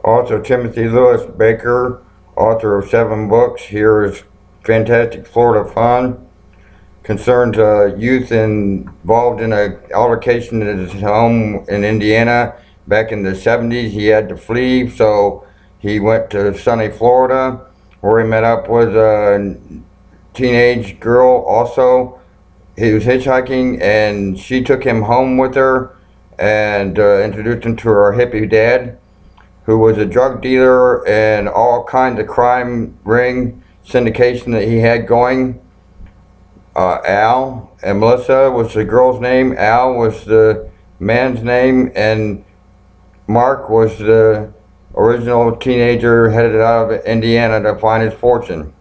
Author Timothy Lewis Baker, author of 7 books. Here is Fantastic Florida Fun. Concerns youth involved in an altercation at his home in Indiana back in the 70s. He had to flee, so he went to sunny Florida, where he met up with a teenage girl also. He was hitchhiking, and she took him home with her and introduced him to her hippie dad, who was a drug dealer and all kinds of crime ring syndication that he had going. Al and Melissa was the girl's name, Al was the man's name, and Mark was the original teenager headed out of Indiana to find his fortune.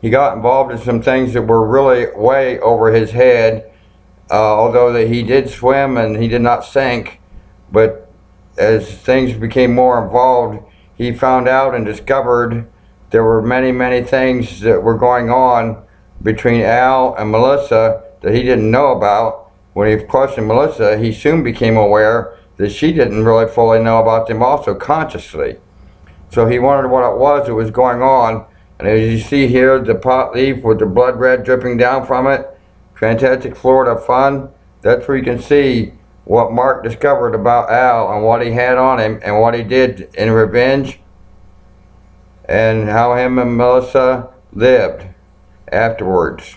He got involved in some things that were really way over his head, although that he did swim and he did not sink. But as things became more involved, he found out and discovered there were many things that were going on between Al and Melissa that he didn't know about. When he questioned Melissa, he soon became aware that she didn't really fully know about them also consciously. So he wondered what it was that was going on. And as you see here, the pot leaf with the blood red dripping down from it, Fantastic Florida Fun, that's where you can see what Mark discovered about Al and what he had on him and what he did in revenge, and how him and Melissa lived afterwards.